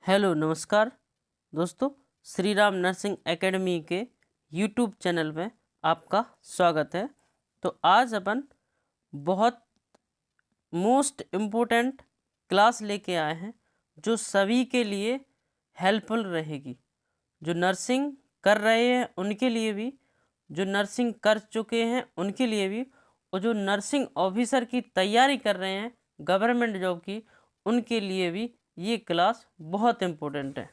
Hello नमस्कार दोस्तों, Shri Ram nursing academy के यूट्यूब चैनल में आपका स्वागत है। तो आज अपन बहुत मोस्ट इम्पोर्टेंट क्लास लेके आए हैं जो सभी के लिए हेल्पफुल रहेगी। जो नर्सिंग कर रहे हैं उनके लिए भी, जो नर्सिंग कर चुके हैं उनके लिए भी, और जो नर्सिंग ऑफिसर की तैयारी कर रहे हैं गवर्नमेंट जॉब की, उनके लिए भी ये क्लास बहुत इम्पोर्टेंट है।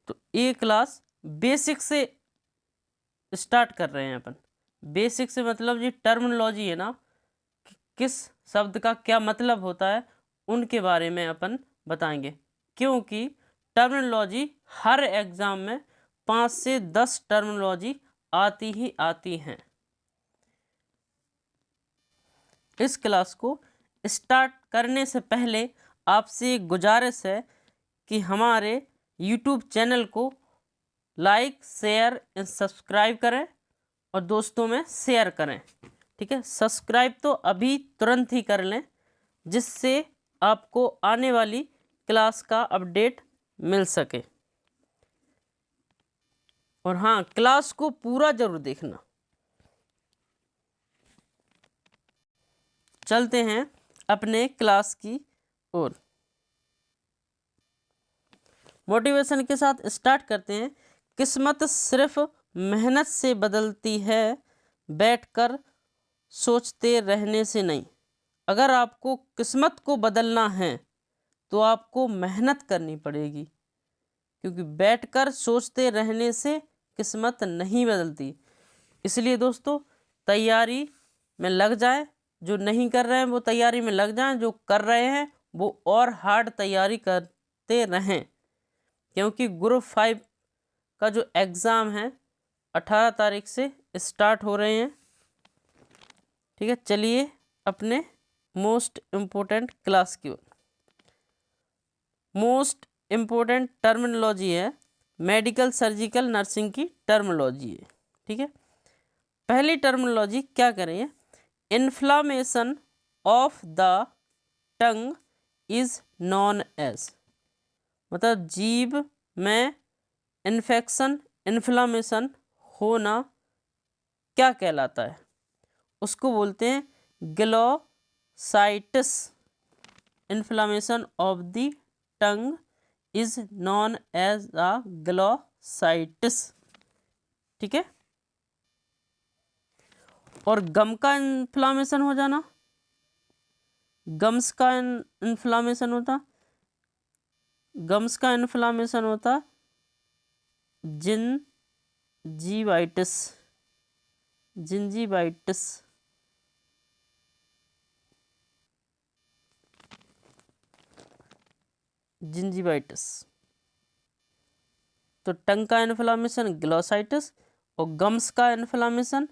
तो ये क्लास बेसिक से स्टार्ट कर रहे हैं अपन। बेसिक से मतलब ये टर्मिनोलॉजी है ना, किस शब्द का क्या मतलब होता है उनके बारे में अपन बताएंगे, क्योंकि टर्मिनोलॉजी हर एग्जाम में 5 से 10 टर्मिनोलॉजी आती ही आती हैं। इस क्लास को स्टार्ट करने से पहले आपसे एक गुजारिश है कि हमारे YouTube चैनल को लाइक, शेयर एंड सब्सक्राइब करें और दोस्तों में शेयर करें। ठीक है, सब्सक्राइब तो अभी तुरंत ही कर लें, जिससे आपको आने वाली क्लास का अपडेट मिल सके। और हाँ, क्लास को पूरा जरूर देखना। चलते हैं अपने क्लास की ओर। मोटिवेशन के साथ स्टार्ट करते हैं। किस्मत सिर्फ मेहनत से बदलती है, बैठकर सोचते रहने से नहीं। अगर आपको किस्मत को बदलना है तो आपको मेहनत करनी पड़ेगी, क्योंकि बैठकर सोचते रहने से किस्मत नहीं बदलती। इसलिए दोस्तों, तैयारी में लग जाएं। जो नहीं कर रहे हैं वो तैयारी में लग जाएं, जो कर रहे हैं वो और हार्ड तैयारी करते रहें, क्योंकि ग्रुप 5 का जो एग्ज़ाम है 18 तारीख से स्टार्ट हो रहे हैं। ठीक है, चलिए अपने मोस्ट इम्पोर्टेंट क्लास की ओर। मोस्ट इम्पोर्टेंट टर्मिनोलॉजी है, मेडिकल सर्जिकल नर्सिंग की टर्मिनोलॉजी है। ठीक है, पहली टर्मिनोलॉजी क्या करेंगे? Inflammation of the tongue is known as, मतलब जीभ में इन्फेक्शन, इन्फ्लामेशन होना क्या कहलाता है? उसको बोलते हैं glossitis. Inflammation of the tongue is known as a glossitis. ठीक है, और गम का इन्फ्लामेशन हो जाना, गम्स का इन्फ्लामेशन होता, गम्स का इन्फ्लामेशन होता जिंजीवाइटिस, जिंजीवाइटिस। जिंजीवाइटिस। तो टंग का इन्फ्लामेशन ग्लोसाइटिस, और गम्स का इन्फ्लामेशन,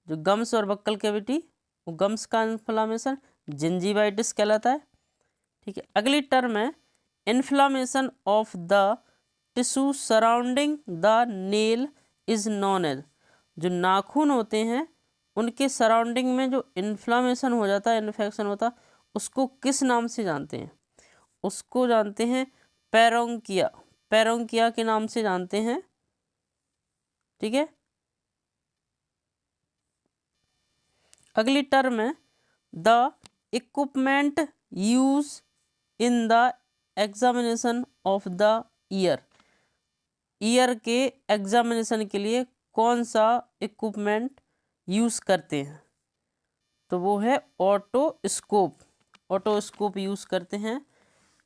जो गम्स और बक्कल कैविटी, वो गम्स का इन्फ्लामेशन जिंजीवाइटिस कहलाता है। ठीक है, अगली टर्म है inflammation of the tissue surrounding the nail is known as. जो नाखून होते हैं उनके सराउंडिंग में जो इन्फ्लामेशन हो जाता है, इन्फेक्शन होता, उसको किस नाम से जानते हैं? उसको जानते हैं पेरोंकिया। पेरोंकिया के नाम से जानते हैं। ठीक है, अगली टर्म है the equipment use in the examination of the year. Year के एग्जामिनेशन के लिए कौन सा इक्विपमेंट यूज करते हैं? तो वो है ऑटोस्कोप। ऑटोस्कोप यूज करते हैं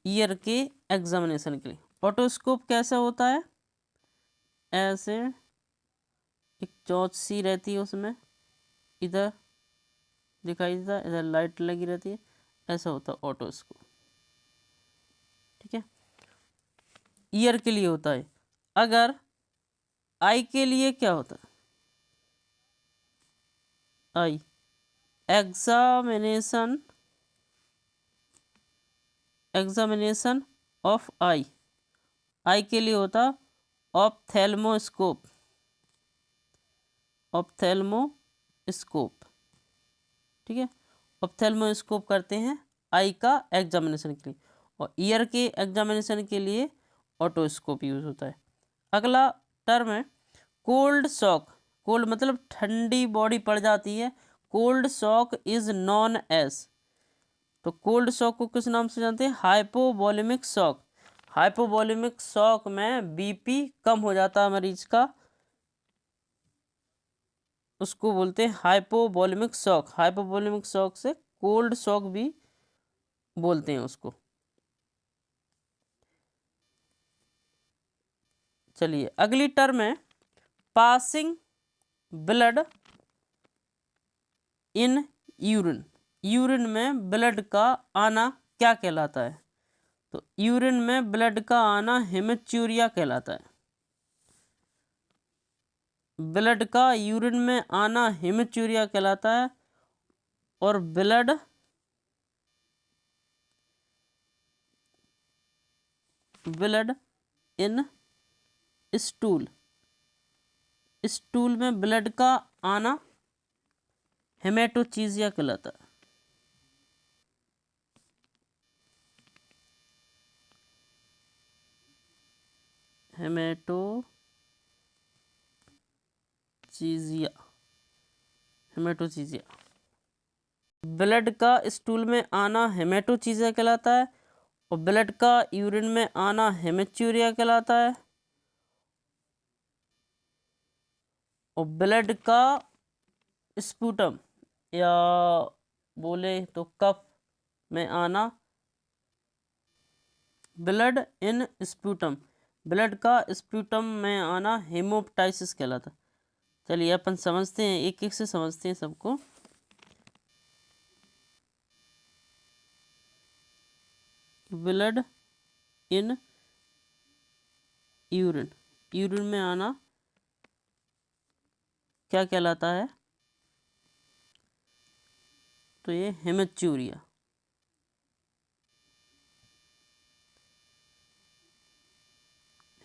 ईयर के एग्जामिनेशन के लिए। ऑटोस्कोप कैसा होता है? ऐसे एक चौथ सी रहती है, उसमें इधर दिखाई देता है, इधर लाइट लगी रहती है, ऐसा होता है ऑटोस्कोप। ठीक है, ईयर के लिए होता है। अगर आई के लिए क्या होता है? आई एग्जामिनेशन, एग्जामिनेशन ऑफ आई। आई के लिए होता ऑप्थेल्मोस्कोप, ऑप्थेल्मोस्कोप। ठीक है, ऑप्थेल्मोस्कोप करते हैं आई का एग्जामिनेशन के लिए। और ईयर के एग्जामिनेशन के लिए ऑटोस्कोप यूज होता है। अगला टर्म है कोल्ड शॉक। कोल्ड मतलब ठंडी बॉडी पड़ जाती है, cold shock is known as. तो कोल्ड शॉक को किस नाम से जानते हैं? Hypovolemic shock. हाइपोवॉल्यूमिक शॉक में बीपी कम हो जाता है मरीज का, उसको बोलते हैं हाइपोवॉल्यूमिक शॉक। हाइपोवॉल्यूमिक शॉक से कोल्ड शॉक भी बोलते हैं उसको। चलिए अगली टर्म है passing blood in urine. Urine में ब्लड का आना क्या कहलाता है? तो यूरिन में ब्लड का आना हेमेच्यूरिया कहलाता है। ब्लड का यूरिन में आना हेमेच्यूरिया कहलाता है। और ब्लड इन स्टूल, स्टूल में ब्लड का आना हेमेटोचीजिया कहलाता है। हेमेटोचीजिया, हेमेटोचीजिया। ब्लड का स्टूल में आना हेमेटोचीजिया कहलाता है और ब्लड का यूरिन में आना हेमेच्यूरिया कहलाता है। और ब्लड का स्पूटम या बोले तो कफ में आना, ब्लड इन स्पूटम, ब्लड का स्पूटम में आना हेमोप्टाइसिस कहलाता है। चलिए अपन समझते हैं, एक एक से समझते हैं सबको। ब्लड इन यूरिन, यूरिन में आना क्या कहलाता है? तो ये हेमेच्यूरिया।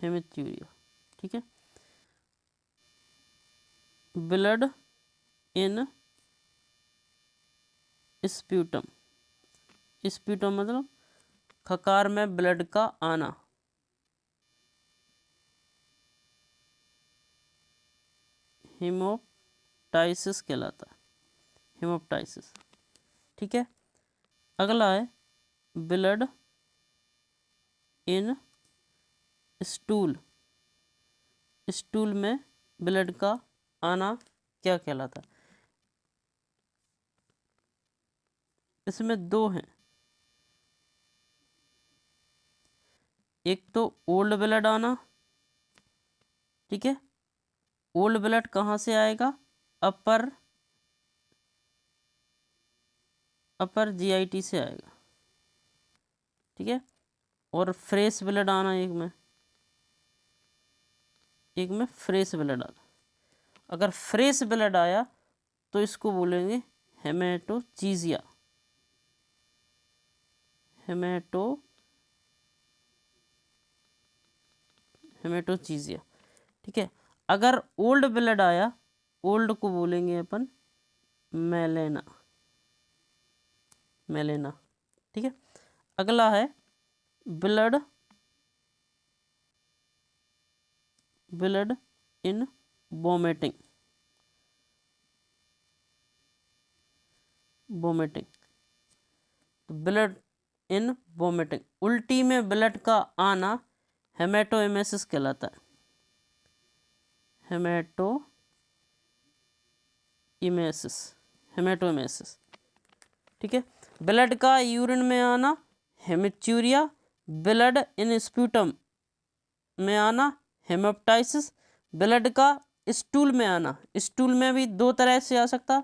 हेमेच्यूरिया, ठीक है। ब्लड इन स्प्यूटम, स्प्यूटम मतलब खकार में ब्लड का आना, हेमोप्टाइसिस कहलाता है। हेमोप्टाइसिस, ठीक है। अगला है ब्लड इन स्टूल, स्टूल में ब्लड का आना क्या कहलाता है? इसमें दो हैं, एक तो ओल्ड ब्लड आना, ठीक है। ओल्ड ब्लड कहाँ से आएगा? अपर जीआईटी से आएगा, ठीक है। और फ्रेश ब्लड आना एक में फ्रेश ब्लड आना। अगर फ्रेश ब्लड आया तो इसको बोलेंगे हेमेटोचीजिया, हेमेटोचीजिया, ठीक है। अगर ओल्ड ब्लड आया, ओल्ड को बोलेंगे अपन मेलेना, मेलेना, ठीक है। अगला है blood in vomiting, blood in vomiting, उल्टी में ब्लड का आना हेमेटोएमेसिस कहलाता है। हेमेटोएमेसिस, ठीक है। ब्लड का यूरिन में आना हेमेच्यूरिया, ब्लड इन स्प्यूटम में आना हेमोप्टाइसिस, ब्लड का स्टूल में आना, स्टूल में भी दो तरह से आ सकता।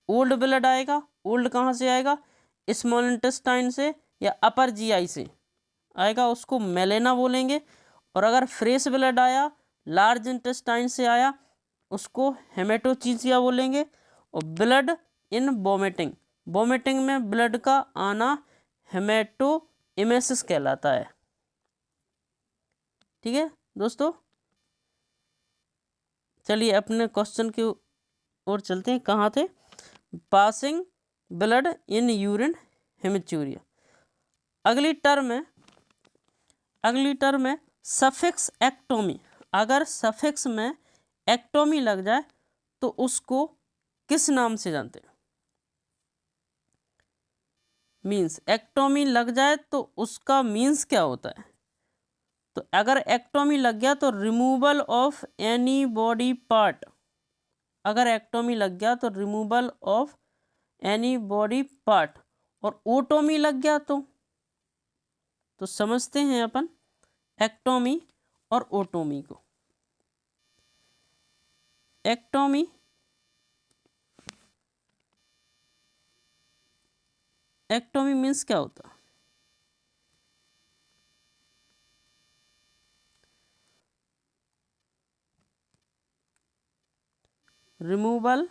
ओल्ड ब्लड आएगा, ओल्ड कहाँ से आएगा? स्मॉल इंटेस्टाइन से या अपर जीआई से आएगा, उसको मेलेना बोलेंगे। और अगर फ्रेश ब्लड आया, लार्ज इंटेस्टाइन से आया, उसको हेमेटोचीजिया बोलेंगे। और ब्लड इन वोमिटिंग, वोमिटिंग में ब्लड का आना हेमेटोएमेसिस कहलाता है, ठीक है दोस्तों। चलिए अपने क्वेश्चन की ओर चलते हैं। कहाँ थे? Passing blood in urine hematuria. अगली टर्म है अगली टर्म है सफिक्स एक्टोमी। अगर सफिक्स में एक्टोमी लग जाए तो उसको किस नाम से जानते हैं? मीन्स एक्टोमी लग जाए तो उसका मीन्स क्या होता है? तो अगर एक्टोमी लग गया तो removal of any body part. अगर एक्टोमी लग गया तो removal of any body part. और ओटोमी लग गया तो समझते हैं अपन एक्टोमी और ओटोमी को। एक्टोमी एक्टोमी मीन्स क्या होता है? Removal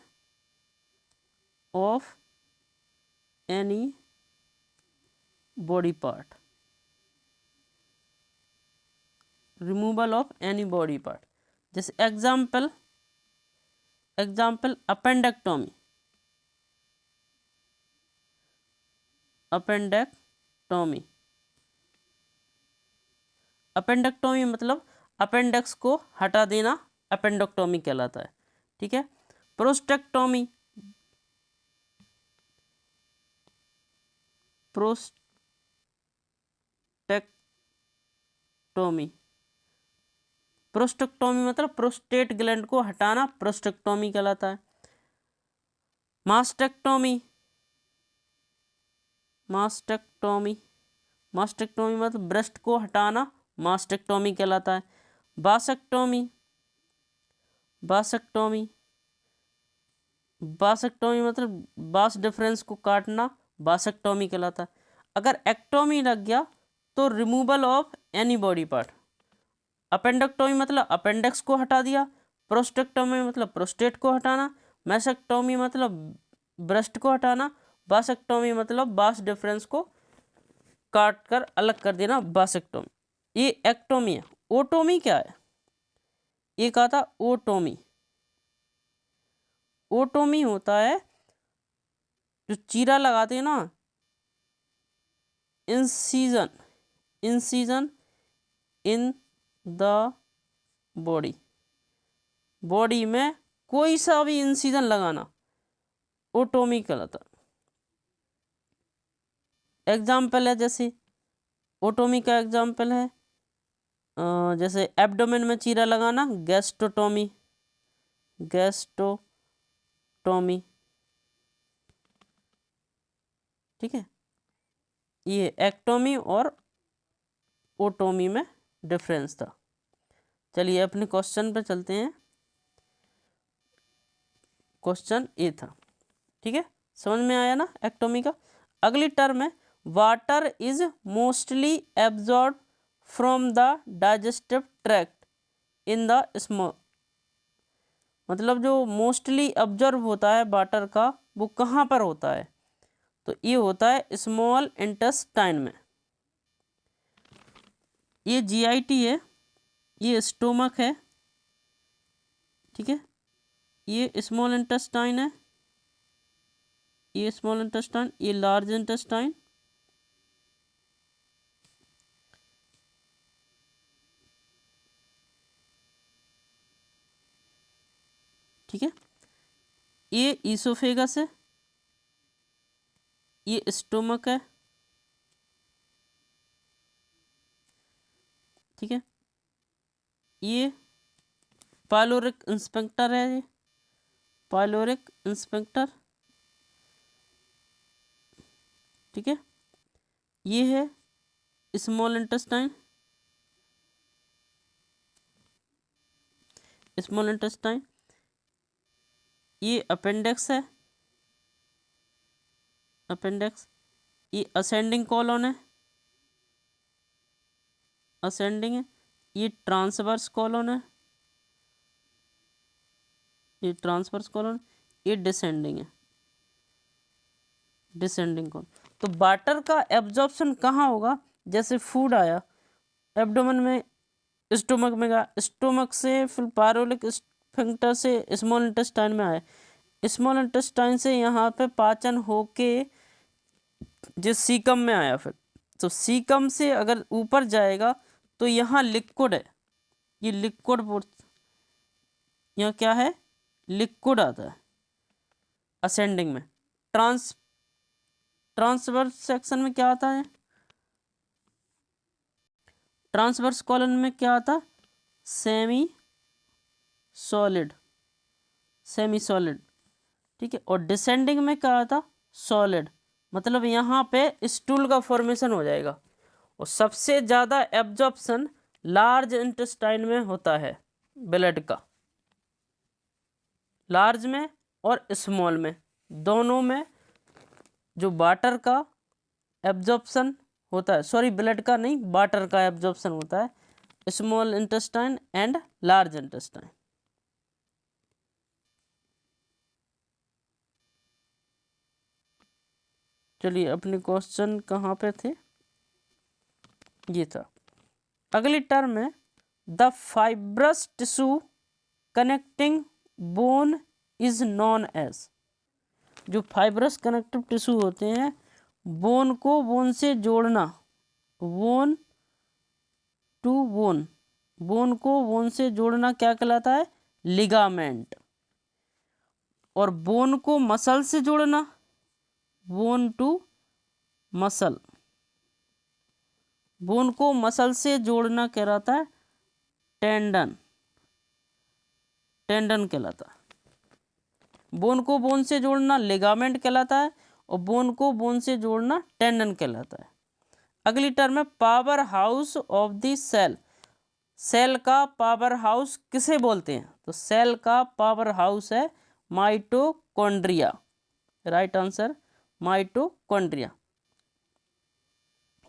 of any body part. Removal of any body part. जैसे एग्जाम्पल अपेंडेक्टोमी। अपेंडेक्टोमी अपेंडेक्टोमी मतलब अपेंडिक्स को हटा देना, अपेंडेक्टोमी कहलाता है। ठीक है। प्रोस्टेक्टोमी प्रोस्टेक्टोमी मतलब प्रोस्टेट ग्लैंड को हटाना, प्रोस्टेक्टोमी कहलाता है। मास्टेक्टोमी मतलब ब्रेस्ट को हटाना, मास्टेक्टोमी कहलाता है। बासेक्टोमी मतलब बास डिफरेंस को काटना, बासेक्टोमी कहलाता है। अगर एक्टोमी लग गया तो removal of any body part. Appendectomy मतलब अपेंडिक्स को हटा दिया, प्रोस्टेक्टोमी मतलब प्रोस्टेट को हटाना, मैसेक्टोमी मतलब ब्रेस्ट को हटाना, बासेक्टोमी मतलब बास डिफरेंस को काट कर अलग कर देना, बासेक्टोमी। ये एक्टोमी है। ओटोमी क्या है? एक आता ओटोमी होता है जो चीरा लगाते हैं ना, इंसीजन इन द बॉडी में कोई सा भी इंसीजन लगाना, ओटोमी कहलाता। एग्जाम्पल है, जैसे ओटोमी का एग्जाम्पल है जैसे एब्डोमेन में चीरा लगाना, गैस्ट्रोटोमी। ठीक है। ये एक्टोमी और ओटोमी में डिफरेंस था। चलिए अपने क्वेश्चन पे चलते हैं। क्वेश्चन ए था। ठीक है, समझ में आया ना एक्टोमी का। अगली टर्म है water is mostly absorb from the digestive tract in the small. मतलब जो मोस्टली ऑब्जर्व होता है वाटर का वो कहाँ पर होता है? तो ये होता है स्मॉल इंटेस्टाइन में। ये जीआईटी है, ये स्टोमक है। ठीक है, ये स्मॉल इंटेस्टाइन है, ये स्मॉल इंटेस्टाइन, ये लार्ज इंटेस्टाइन। ठीक है, ये ईसोफेगस है, ये स्टोमक है। ठीक है, ये पाइलोरिक इंस्पेक्टर है, ये पाइलोरिक इंस्पेक्टर। ठीक है, ये है स्मॉल इंटेस्टाइन, ये अपेंडिक्स है, ये असेंडिंग कॉलम है, ये ट्रांसवर्स कॉलम है, ये डिसेंडिंग है, कॉलम। तो वाटर का एब्जॉर्प्शन कहाँ होगा? जैसे फूड आया एब्डोमेन में, स्टोमक में गया, स्टोमक से फिर पायरोलिक स्फिंक्टर से स्मॉल इंटेस्टाइन में आया, स्मॉल इंटेस्टाइन से यहाँ पे पाचन होके जिस सीकम में आया, फिर तो सीकम से अगर ऊपर जाएगा तो यहाँ लिक्विड है, ये लिक्विड यहाँ क्या है, लिक्विड आता है असेंडिंग में। ट्रांसवर्स सेक्शन में क्या आता है, ट्रांसवर्स कॉलन में क्या आता है, सेमी सॉलिड, सेमी सॉलिड, ठीक है। और डिसेंडिंग में क्या आता, सॉलिड। मतलब यहाँ पे स्टूल का फॉर्मेशन हो जाएगा। और सबसे ज़्यादा एब्जॉर्प्शन लार्ज इंटेस्टाइन में होता है ब्लड का, लार्ज में और स्मॉल में, दोनों में जो वाटर का एब्जॉर्प्शन होता है, सॉरी ब्लड का नहीं, वाटर का एब्जॉर्प्शन होता है, small intestine and large intestine. चलिए अपने क्वेश्चन कहाँ पे थे, ये था। अगली टर्म है the fibrous tissue connecting bone is known as. जो फाइब्रस कनेक्टिव टिश्यू होते हैं, बोन को बोन से जोड़ना, बोन टू बोन, बोन को बोन से जोड़ना क्या कहलाता है, लिगामेंट। और बोन को मसल से जोड़ना, बोन टू मसल, बोन को मसल से जोड़ना कहलाता है टेंडन, टेंडन कहलाता है। बोन को बोन से जोड़ना लिगामेंट कहलाता है, और बोन को बोन से जोड़ना टेंडन कहलाता है। अगली टर्म है powerhouse of the cell. Cell का पावर हाउस किसे बोलते हैं, तो सेल का पावर हाउस है माइटोकॉन्ड्रिया। Right answer mitochondria.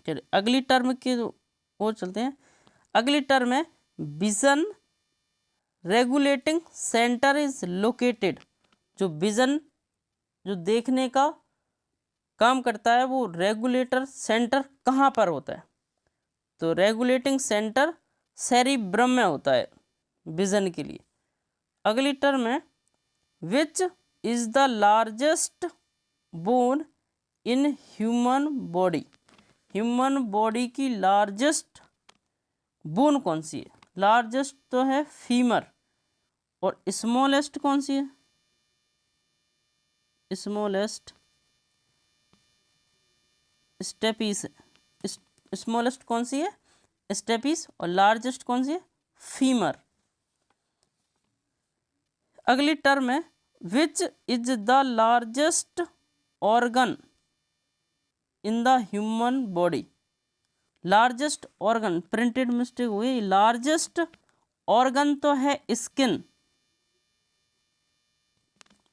चलिए अगली टर्म की ओर चलते हैं। अगली टर्म है vision regulating centre is located. जो विजन, जो देखने का काम करता है, वो रेगुलेटर सेंटर कहाँ पर होता है, तो रेगुलेटिंग सेंटर सेरिब्रम में होता है विजन के लिए। अगली टर्म है which is the largest bone in human body. Human body की लार्जेस्ट बोन कौन सी है, लार्जेस्ट तो है फीमर, और स्मॉलेस्ट कौन सी है, स्मॉलेस्ट स्टेपीस, स्मॉलेस्ट कौन सी है, स्टेपीस, और लार्जेस्ट कौन सी है, फीमर। अगली टर्म है which is the largest organ in the human body. Largest organ, printed mistake हुई, लार्जेस्ट ऑर्गन तो है स्किन,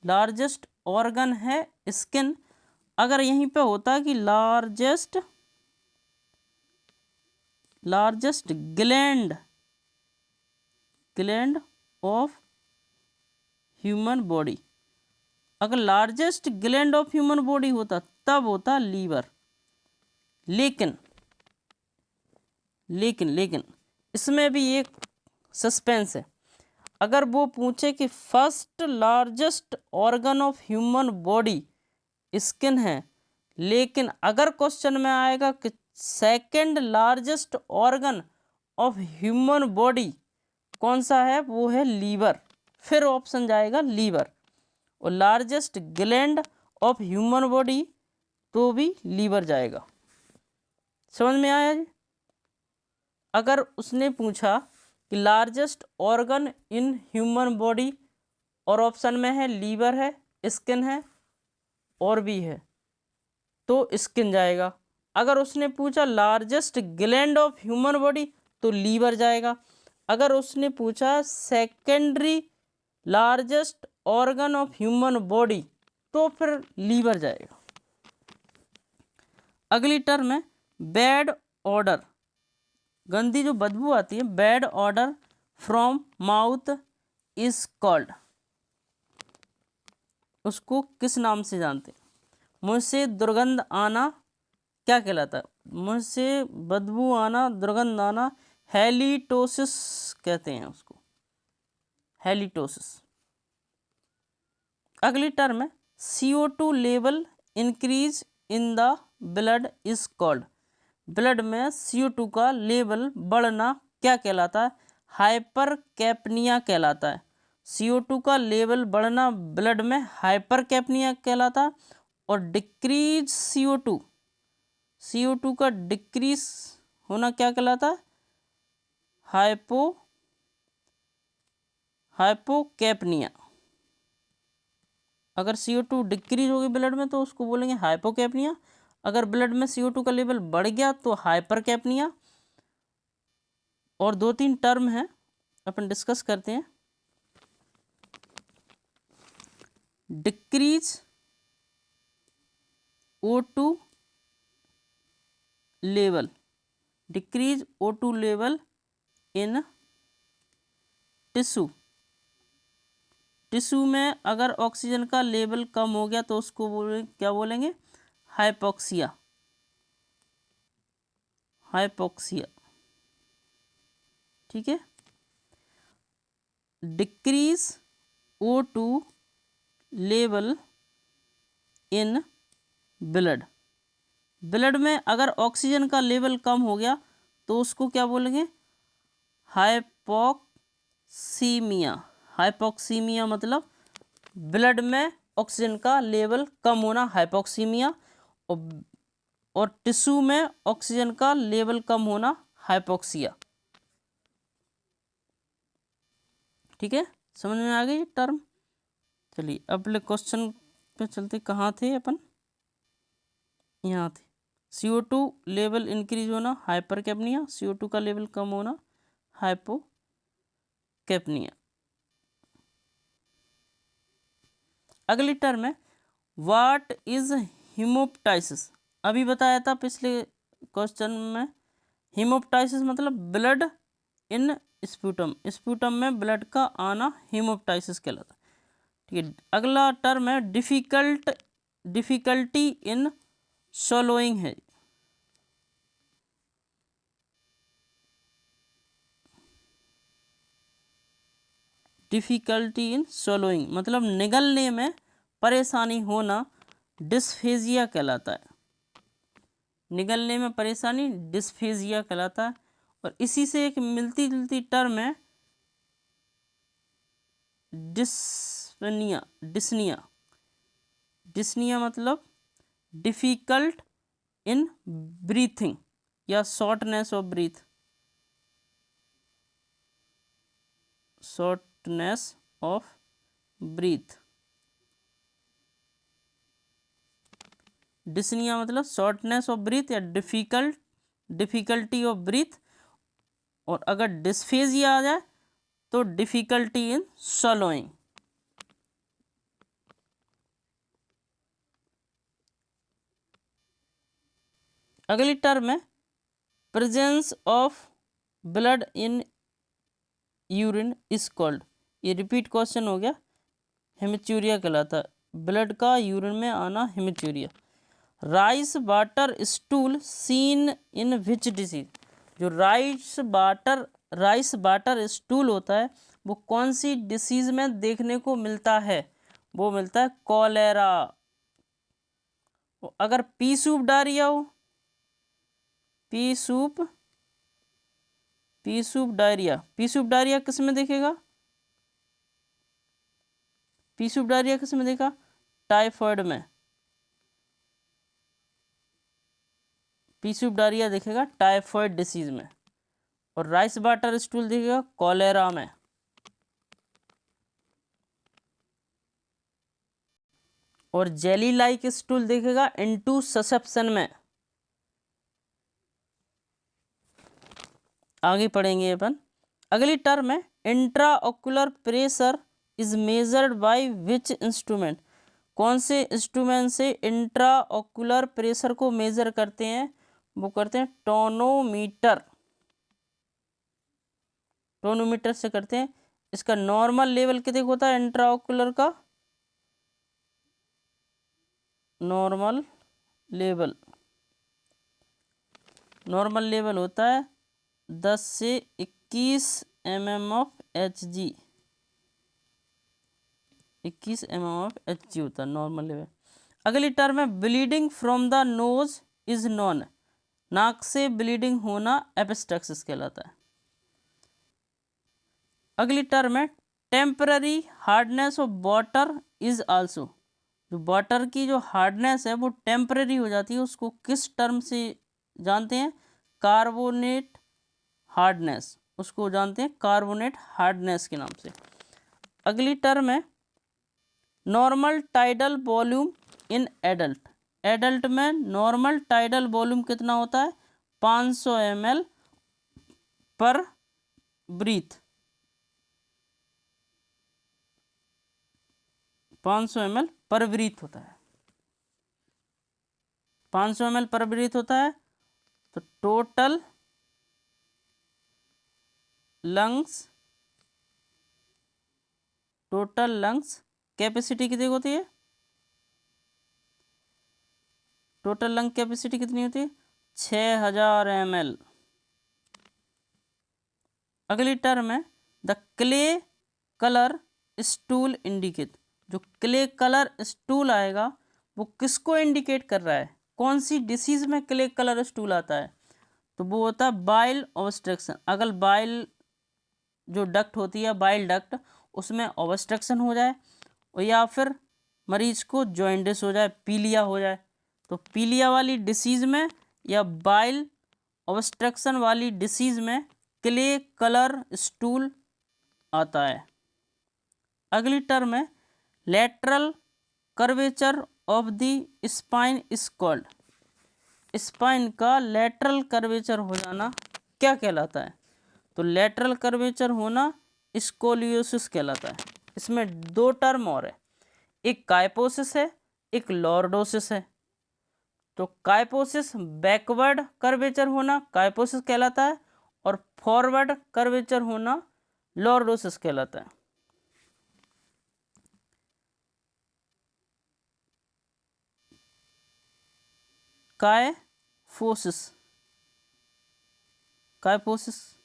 लार्जेस्ट ऑर्गन है स्किन। अगर यहीं पे होता कि largest, largest gland, gland of human body, अगर largest gland of human body होता तब होता लीवर। लेकिन लेकिन लेकिन इसमें भी एक सस्पेंस है। अगर वो पूछे कि first largest organ of human body skin है, लेकिन अगर क्वेश्चन में आएगा कि second largest organ of human body कौन सा है, वो है लीवर, फिर ऑप्शन जाएगा लीवर। और largest gland of human body तो भी लीवर जाएगा। समझ में आया जी। अगर उसने पूछा कि largest organ in human body, और ऑप्शन में है लीवर है, स्किन है, और भी है, तो स्किन जाएगा। अगर उसने पूछा largest gland of human body, तो लीवर जाएगा। अगर उसने पूछा secondary largest organ of human body, तो फिर लीवर जाएगा। अगली टर्म है बैड ऑर्डर। गंदी जो बदबू आती है, bad order from mouth is called. उसको किस नाम से जानते हैं, मुँह से दुर्गंध आना क्या कहलाता है, मुँह से बदबू आना, दुर्गंध आना, हेलिटोसिस कहते हैं उसको, हेलिटोसिस। अगली टर्म है CO2 level increase in the blood is called. Blood में CO2 का लेवल बढ़ना क्या कहलाता है? हाइपरकैप्निया कहलाता है। CO2 का लेवल बढ़ना ब्लड में हाइपरकैप्निया कहलाता है। और डिक्रीज CO2 का डिक्रीज होना क्या कहलाता है? हाइपोकैप्निया। अगर CO2 डिक्रीज होगी ब्लड में तो उसको बोलेंगे हाइपोकैप्निया। अगर ब्लड में CO2 का लेवल बढ़ गया तो हाइपरकैप्निया। और 2-3 टर्म हैं, अपन डिस्कस करते हैं। Decrease O2 level, decrease O2 level in tissue. Tissue में अगर ऑक्सीजन का लेवल कम हो गया तो उसको क्या बोलेंगे? हाइपोक्सिया। ठीक है। Decrease O2 level in blood, blood में अगर ऑक्सीजन का लेवल कम हो गया तो उसको क्या बोलेंगे? हाइपोक्सीमिया मतलब ब्लड में ऑक्सीजन का लेवल कम होना हाइपोक्सीमिया, और टिश्यू में ऑक्सीजन का लेवल कम होना हाइपोक्सिया। ठीक है, समझ में आ गई टर्म। चलिए अगले क्वेश्चन पे चलते। कहाँ थे अपन? यहाँ थे। CO2 लेवल इंक्रीज होना हाइपरकैप्निया, CO2 का लेवल कम होना हाइपोकैप्निया। अगली टर्म है व्हाट इज हीमोप्टाइसिस। अभी बताया था पिछले क्वेश्चन में। हीमोप्टाइसिस मतलब ब्लड इन स्प्यूटम, स्प्यूटम में ब्लड का आना हीमोप्टाइसिस कहलाता है। ठीक है। अगला टर्म है डिफिकल्टी इन swallowing है। डिफिकल्टी इन swallowing मतलब निगलने में परेशानी होना डिस्फेजिया कहलाता है। निगलने में परेशानी डिस्फेजिया कहलाता है। और इसी से एक मिलती जुलती टर्म है डिस्निया मतलब डिफिकल्ट इन ब्रीथिंग या शॉर्टनेस ऑफ ब्रीथ। डिस्निया मतलब शॉर्टनेस ऑफ ब्रीथ या डिफिकल्टी ऑफ ब्रीथ। और अगर डिस्फेजिया आ जाए तो डिफिकल्टी इन swallowing। अगली टर्म है presence of blood in urine is called. ये रिपीट क्वेश्चन हो गया। हेमिच्यूरिया कहलाता है। ब्लड का यूरिन में आना hematuria. Rice water stool seen in which disease. जो राइस वाटर स्टूल होता है वो कौन सी डिसीज में देखने को मिलता है? वो मिलता है कॉलेरा। अगर पी सूप डायरिया हो, पी सूप डायरिया किस में देखेगा? पी सूप डायरिया किस में देखा? टाइफॉइड में। पी सूप डायरिया देखेगा टाइफॉइड डिसीज में। और राइस वाटर स्टूल देखेगा कॉलेरा में। और जेली लाइक स्टूल देखेगा इनटू ससेप्शन में। आगे पढ़ेंगे अपन। अगली टर्म है इंट्राओक्युलर pressure is measured by which instrument. कौन से इंस्ट्रूमेंट से इंट्राओक्युलर प्रेशर को मेजर करते हैं? वो करते हैं टोनोमीटर से करते हैं। इसका नॉर्मल लेवल कितने का होता है? इंट्राओक्युलर का नॉर्मल लेवल होता है 10 से 21 mm of Hg। 21 mm of Hg होता है नॉर्मल लेवल। अगली टर्म है bleeding from the nose is non. नाक से ब्लीडिंग होना एपिस्टैक्सिस कहलाता है। अगली टर्म है temporary hardness of water is also. जो वाटर की जो हार्डनेस है वो टेम्पररी हो जाती है, उसको किस टर्म से जानते हैं? कार्बोनेट हार्डनेस, उसको जानते हैं कार्बोनेट हार्डनेस के नाम से। अगली टर्म है normal tidal volume in adult. Adult में नॉर्मल टाइडल वॉल्यूम कितना होता है? 500 ml पर ब्रीथ। 500 ml पर ब्रीथ होता है। 500 ml पर ब्रीथ होता है। तो टोटल लंग्स कैपेसिटी कितनी होती है? टोटल लंग कैपेसिटी कितनी होती है? 6000 ml। अगली टर्म है the clay colour stool indicate. जो क्ले कलर स्टूल आएगा वो किसको इंडिकेट कर रहा है? कौन सी डिसीज में क्ले कलर स्टूल आता है? तो वो होता है बाइल ऑब्स्ट्रक्शन। अगर बाइल जो डक्ट होती है, बाइल डक्ट, उसमें ऑब्स्ट्रक्शन हो जाए और या फिर मरीज को जॉइंडिस हो जाए, पीलिया हो जाए, तो पीलिया वाली डिसीज में या बाइल ऑब्स्ट्रक्शन वाली डिसीज में क्ले कलर स्टूल आता है। अगली टर्म है lateral curvature of the spine is called. Spine का लेटरल कर्वेचर हो जाना क्या कहलाता है? तो लेटरल कर्वेचर होना स्कोलियोसिस कहलाता है। इसमें दो टर्म और है, एक काइपोसिस है, एक लॉर्डोसिस है। तो काइपोसिस बैकवर्ड कर्वेचर होना काइपोसिस कहलाता है और फॉरवर्ड कर्वेचर होना लॉर्डोसिस कहलाता है। काइपोसिस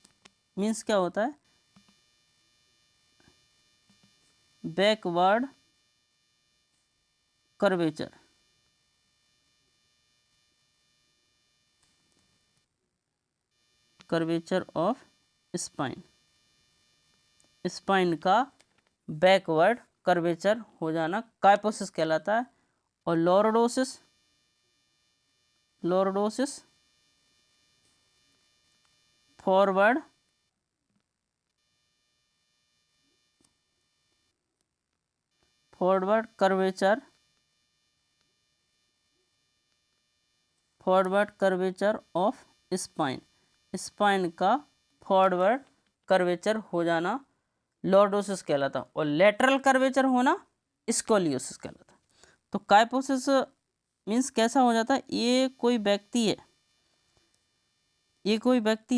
मीन्स क्या होता है? Backward curvature. Curvature of spine, spine का बैकवर्ड कर्वेचर हो जाना काइपोसिस कहलाता है। और lordosis forward curvature of spine. Spine का फॉरवर्ड कर्वेचर हो जाना लॉर्डोसिस कहलाता और लेटरल कर्वेचर होना स्कोलियोसिस कहलाता। तो काइपोसिस मीन्स कैसा हो जाता है? ये कोई व्यक्ति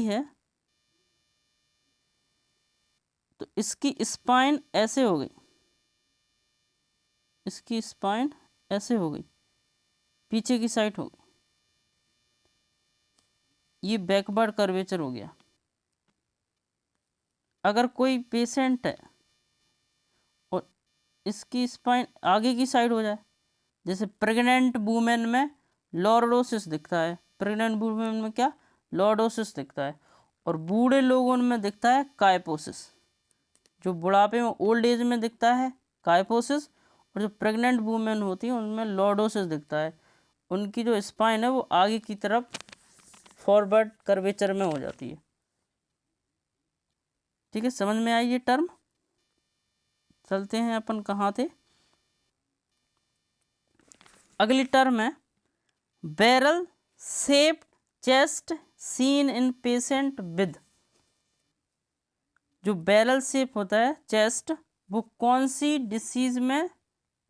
है, तो इसकी स्पाइन ऐसे हो गई, पीछे की साइड हो गई, ये बैकवर्ड कर्वेचर हो गया। अगर कोई पेशेंट है और इसकी स्पाइन आगे की साइड हो जाए, जैसे प्रेग्नेंट वुमेन में लॉर्डोसिस दिखता है, प्रेग्नेंट वुमेन में क्या? लॉर्डोसिस दिखता है। और बूढ़े लोगों में दिखता है काइपोसिस। जो बुढ़ापे में ओल्ड एज में दिखता है काइपोसिस, और जो प्रेग्नेंट वुमेन होती है उनमें लॉर्डोसिस दिखता है। उनकी जो स्पाइन है वो आगे की तरफ फॉरवर्ड कर्वेचर में हो जाती है। ठीक है, समझ में आई ये टर्म? चलते हैं अपन कहाँ थे? अगली टर्म है barrel shaped chest seen in patient with. जो बैरल शेप होता है चेस्ट, वो कौन सी डिसीज में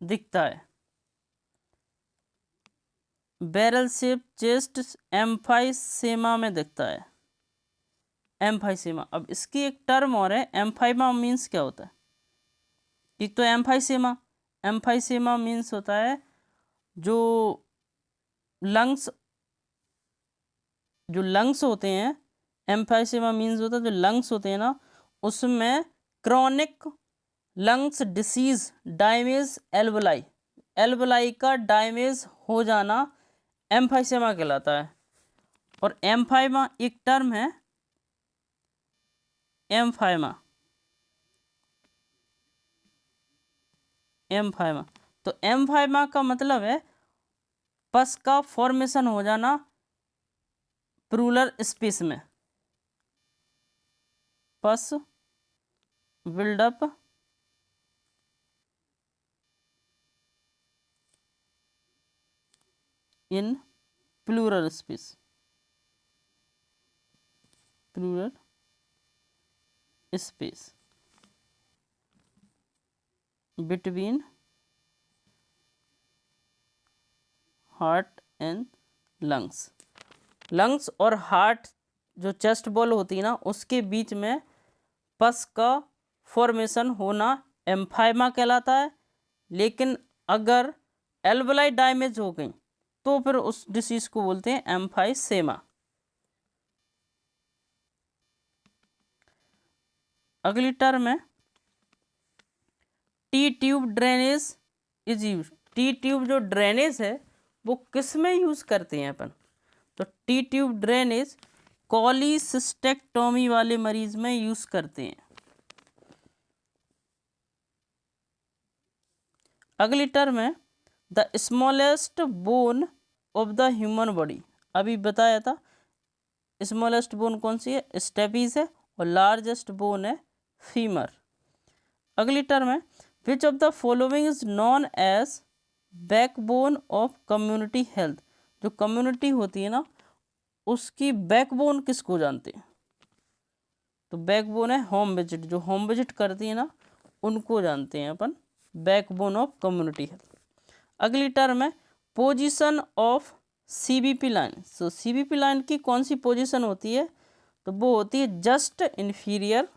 दिखता है? बैरल शेप चेस्ट एम्फाइसेमा में दिखता है। एम्फाइसेमा। अब इसकी एक टर्म और है, एम्फाइमा मीन्स क्या होता है? एक तो एम्फाइसेमा मीन्स होता है जो लंग्स होते हैं। एम्फाइसेमा मीन्स होता है जो लंग्स होते हैं ना, उसमें chronic lungs disease damage alveoli का डैमेज हो जाना एम्फाइसेमा कहलाता है। और एम्फाइमा एक टर्म है, एम्फाइमा, एम्फाइमा। तो एम्फाइमा का मतलब है पस का फॉर्मेशन हो जाना प्लूरल स्पेस में, pus buildup in pleural space, pleural space between heart and lungs. Lungs और हार्ट जो चेस्ट वॉल होती है ना, उसके बीच में पस का फॉर्मेशन होना एम्फाइमा कहलाता है। लेकिन अगर एल्वलाई डैमेज हो गई तो फिर उस डिसीज को बोलते हैं एम्फाइसेमा। अगली टर्म है T tube drainage is use. T tube जो ड्रेनेज है वो किस में यूज करते हैं अपन? तो टी ट्यूब ड्रेनेज कॉलीसिस्टेक्टोमी वाले मरीज में यूज करते हैं। अगली टर्म है the smallest bone of the human body. अभी बताया था स्मॉलेस्ट बोन कौन सी है, स्टेपीज है, और लार्जेस्ट बोन है फीमर। अगली टर्म है which of the following is known as backbone of community health. जो कम्युनिटी होती है ना, उसकी बैकबोन किसको जानते हैं? तो बैकबोन है होम विजिट, जो होम विजिट करती है ना उनको जानते हैं अपन बैकबोन ऑफ कम्युनिटी हेल्थ। अगली टर्म है position of CBP line. So CBP line की कौन सी पोजीशन होती है? तो वो होती है just inferior,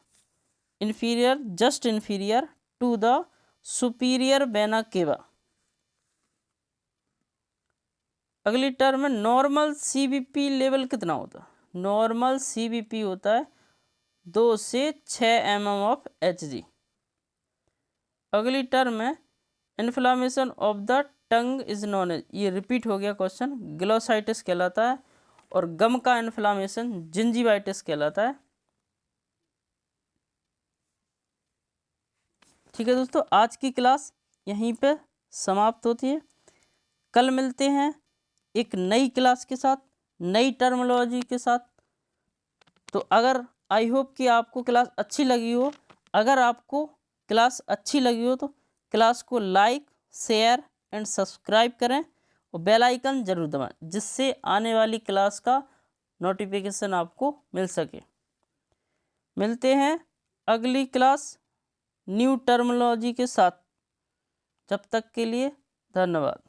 inferior, just inferior to the superior vena cava. अगली टर्म है नॉर्मल सीबीपी लेवल कितना होता है? नॉर्मल सीबीपी होता है 2 से 6 mm ऑफ Hg। अगली टर्म है inflammation of the tongue is known as, ये रिपीट हो गया क्वेश्चन, ग्लोसाइटिस कहलाता है। और गम का इन्फ्लामेशन जिंजीवाइटिस कहलाता है। ठीक है दोस्तों, आज की क्लास यहीं पे समाप्त होती है। कल मिलते हैं एक नई क्लास के साथ, नई टर्मिनोलॉजी के साथ। तो अगर आई होप कि आपको क्लास अच्छी लगी हो, अगर आपको क्लास अच्छी लगी हो तो क्लास को लाइक, शेयर एंड सब्सक्राइब करें और बेल आइकन जरूर दबाएं, जिससे आने वाली क्लास का नोटिफिकेशन आपको मिल सके। मिलते हैं अगली क्लास न्यू टर्मिनोलॉजी के साथ। जब तक के लिए धन्यवाद।